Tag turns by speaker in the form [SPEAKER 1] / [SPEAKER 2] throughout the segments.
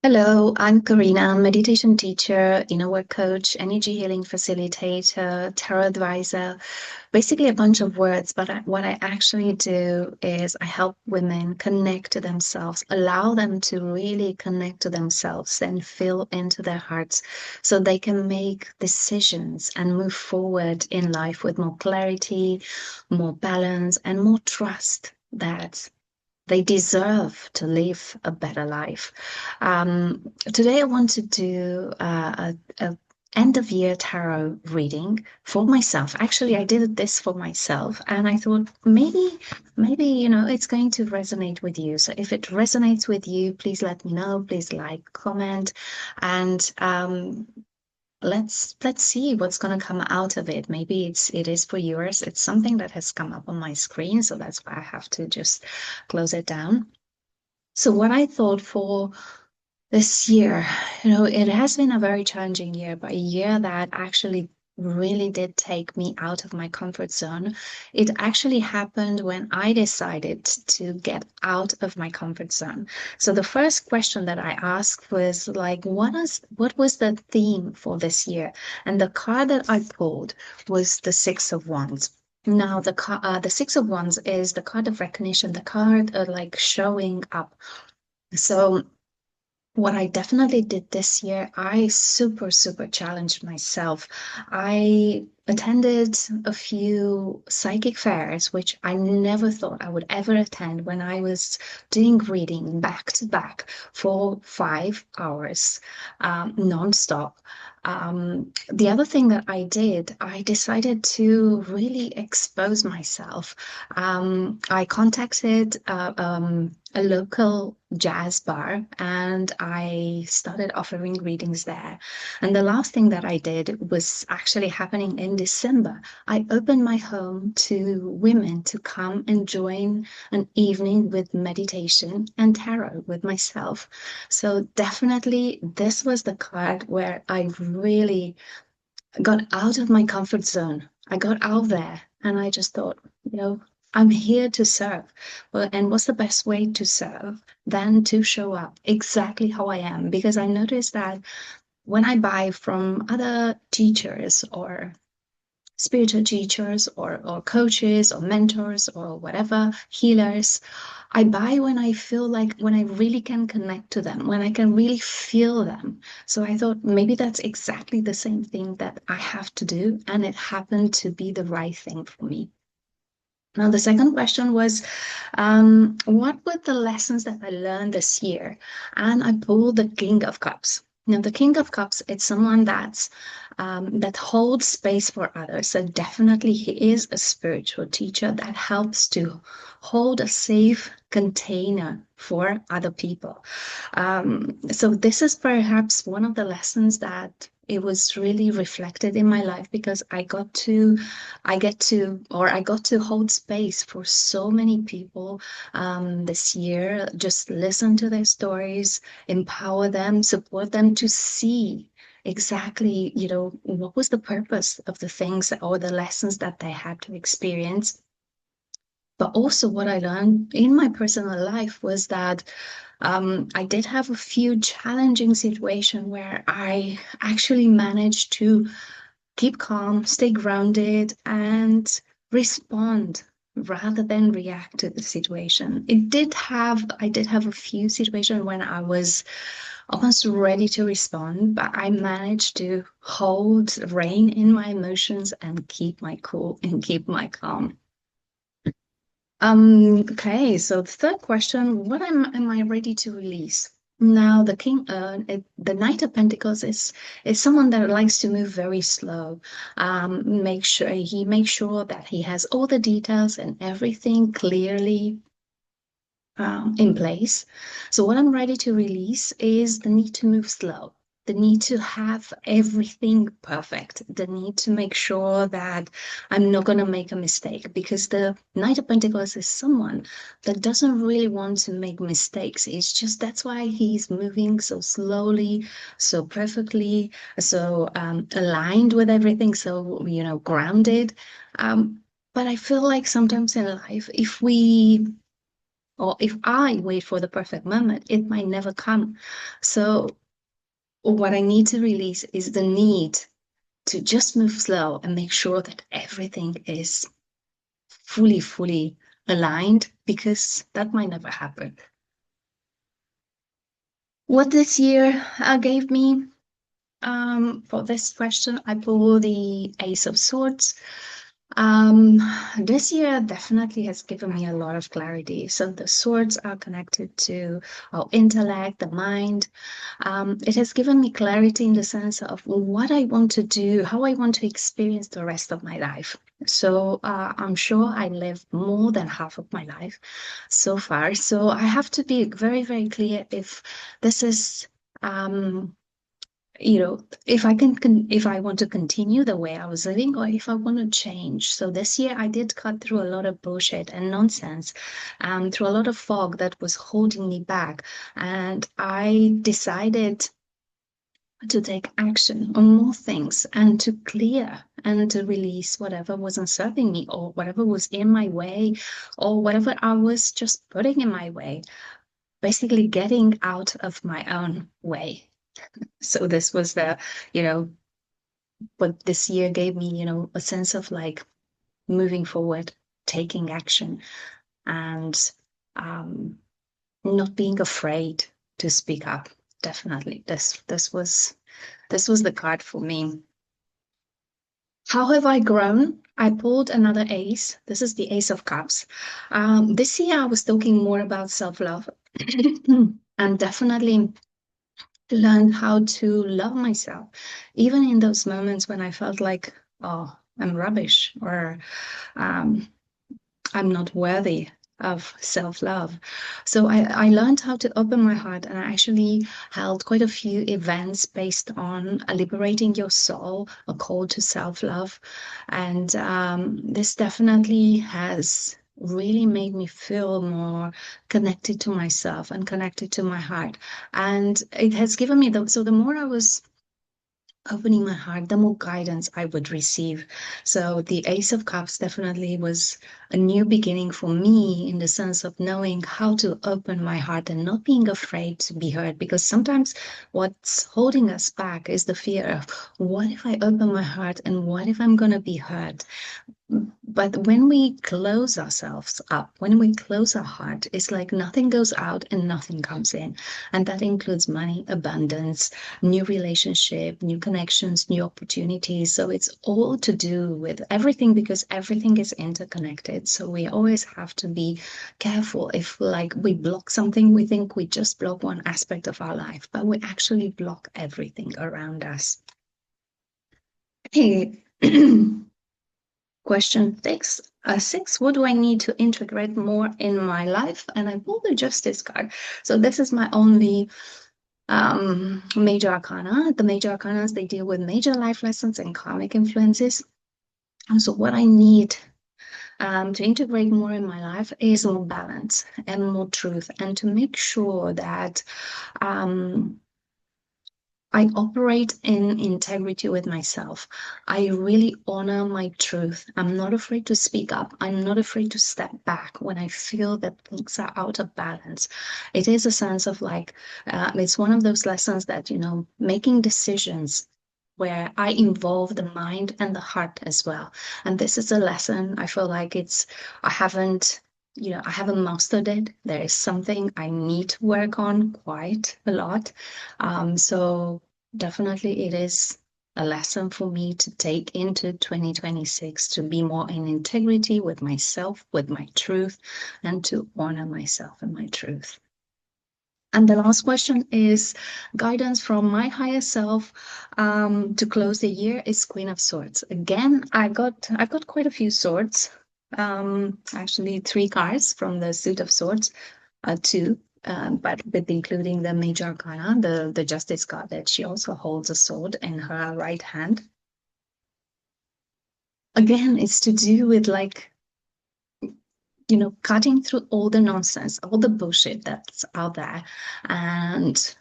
[SPEAKER 1] Hello, I'm Karina, meditation teacher, inner work coach, energy healing facilitator, tarot advisor, basically a bunch of words. But what I actually do is I help women connect to themselves, allow them to really connect to themselves and feel into their hearts so they can make decisions and move forward in life with more clarity, more balance, and more trust that they deserve to live a better life. Today, I want to do a end of year tarot reading for myself. Actually, I did this for myself, and I thought maybe it's going to resonate with you. So if it resonates with you, please let me know. Please like, comment, and let's see what's going to come out of it. Maybe it is for yours. It's something that has come up on my screen, so that's why I have to just close it down. So what I thought for this year, it has been a very challenging year, but a year that actually really did take me out of my comfort zone. It actually happened when I decided to get out of my comfort zone. So the first question that I asked was like, what was the theme for this year? And the card that I pulled was the Six of Wands. Now, the Six of Wands is the card of recognition, the card of like showing up. So what I definitely did this year, I super challenged myself. I attended a few psychic fairs, which I never thought I would ever attend when I was doing reading back to back for 5 hours, nonstop. The other thing that I did, I decided to really expose myself. I contacted a local jazz bar and I started offering readings there. And the last thing that I did was actually happening in December. I opened my home to women to come and join an evening with meditation and tarot with myself. So definitely this was the card where I really got out of my comfort zone. I got out there and I just thought, I'm here to serve. Well, and what's the best way to serve than to show up exactly how I am? Because I noticed that when I buy from other teachers or spiritual teachers or coaches or mentors or whatever, healers, I buy when I feel like when I really can connect to them, when I can really feel them. So I thought maybe that's exactly the same thing that I have to do. And it happened to be the right thing for me. Now, the second question was, what were the lessons that I learned this year? And I pulled the King of Cups. Now, the King of Cups, it's someone that holds space for others. So definitely, he is a spiritual teacher that helps to hold a safe container for other people. So this is perhaps one of the lessons that it was really reflected in my life because I got to hold space for so many people this year. Just listen to their stories, empower them, support them to see exactly, what was the purpose of the things or the lessons that they had to experience. But also, what I learned in my personal life was that I did have a few challenging situations where I actually managed to keep calm, stay grounded, and respond rather than react to the situation. I did have a few situations when I was almost ready to respond, but I managed to hold rein in my emotions and keep my cool and keep my calm. Okay, so the third question, what am I ready to release? Now, the Knight of Pentacles is someone that likes to move very slow. Make sure that he has all the details and everything clearly in place. So what I'm ready to release is the need to move slow, the need to have everything perfect, the need to make sure that I'm not going to make a mistake because the Knight of Pentacles is someone that doesn't really want to make mistakes. It's just that's why he's moving so slowly, so perfectly, so aligned with everything, so, grounded. But I feel like sometimes in life, if we Or if I wait for the perfect moment, it might never come. So what I need to release is the need to just move slow and make sure that everything is fully aligned, because that might never happen. What this year gave me, for this question, I pulled the Ace of Swords. Um, this year definitely has given me a lot of clarity. So the swords are connected to our intellect, the mind. It has given me clarity in the sense of what I want to do, how I want to experience the rest of my life. So I'm sure I lived more than half of my life so far. So I have to be very clear if this is if I if I want to continue the way I was living, or if I want to change. So this year I did cut through a lot of bullshit and nonsense, through a lot of fog that was holding me back. And I decided to take action on more things and to clear and to release whatever wasn't serving me, or whatever was in my way, or whatever I was just putting in my way. Basically getting out of my own way. So this was you know, what this year gave me, a sense of like moving forward, taking action, and um, not being afraid to speak up. Definitely, this was the card for me. How have I grown? I pulled another ace. This is the Ace of Cups. This year, I was talking more about self-love, and definitely learned how to love myself, even in those moments when I felt like, oh, I'm rubbish, or um, I'm not worthy of self-love. So I learned how to open my heart, and I actually held quite a few events based on liberating your soul, a call to self-love. And this definitely has really made me feel more connected to myself and connected to my heart. And it has given me so the more I was opening my heart, the more guidance I would receive. So the Ace of Cups definitely was a new beginning for me, in the sense of knowing how to open my heart and not being afraid to be heard. Because sometimes what's holding us back is the fear of, what if I open my heart and what if I'm going to be heard? But when we close ourselves up, when we close our heart, it's like nothing goes out and nothing comes in. And that includes money, abundance, new relationship, new connections, new opportunities. So it's all to do with everything, because everything is interconnected. So we always have to be careful. If like we block something, we think we just block one aspect of our life, but we actually block everything around us. Hey. Question six, what do I need to integrate more in my life? And I pulled the Justice card. So this is my only major arcana. The major arcanas, they deal with major life lessons and karmic influences. And so what I need to integrate more in my life is more balance and more truth, and to make sure that um, I operate in integrity with myself. I really honor my truth. I'm not afraid to speak up. I'm not afraid to step back when I feel that things are out of balance. It is a sense of like, it's one of those lessons that, making decisions where I involve the mind and the heart as well. And this is a lesson I feel like I haven't I haven't mastered it. There is something I need to work on quite a lot. So definitely it is a lesson for me to take into 2026, to be more in integrity with myself, with my truth, and to honor myself and my truth. And the last question is guidance from my higher self to close the year is Queen of Swords. Again, I've got quite a few swords. Actually, three cards from the Suit of Swords, two, but with including the Major Arcana, the Justice card, that she also holds a sword in her right hand. Again, it's to do with like, cutting through all the nonsense, all the bullshit that's out there, and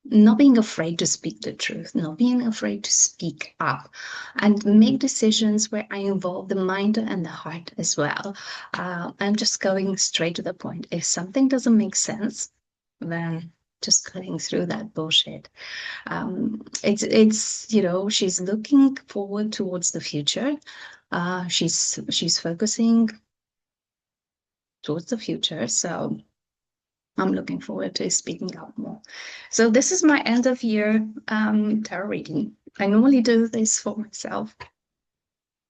[SPEAKER 1] not being afraid to speak the truth, not being afraid to speak up and make decisions where I involve the mind and the heart as well. I'm just going straight to the point. If something doesn't make sense, then just cutting through that bullshit. It's she's looking forward towards the future. She's focusing towards the future. So I'm looking forward to speaking up more. So this is my end of year tarot reading. I normally do this for myself.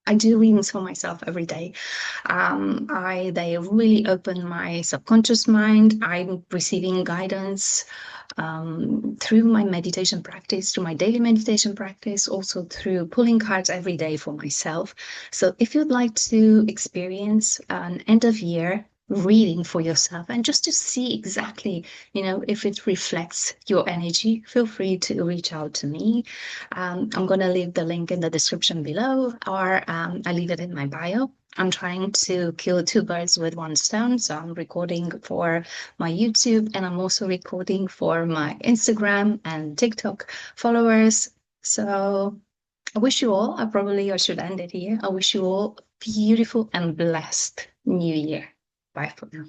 [SPEAKER 1] I do readings for myself every day. They really open my subconscious mind. I'm receiving guidance through my meditation practice, through my daily meditation practice, also through pulling cards every day for myself. So if you'd like to experience an end of year reading for yourself and just to see exactly, if it reflects your energy, feel free to reach out to me. I'm going to leave the link in the description below, or I leave it in my bio. I'm trying to kill two birds with one stone. So I'm recording for my YouTube and I'm also recording for my Instagram and TikTok followers. So I wish you all, I should end it here. I wish you all a beautiful and blessed new year. Bye for now.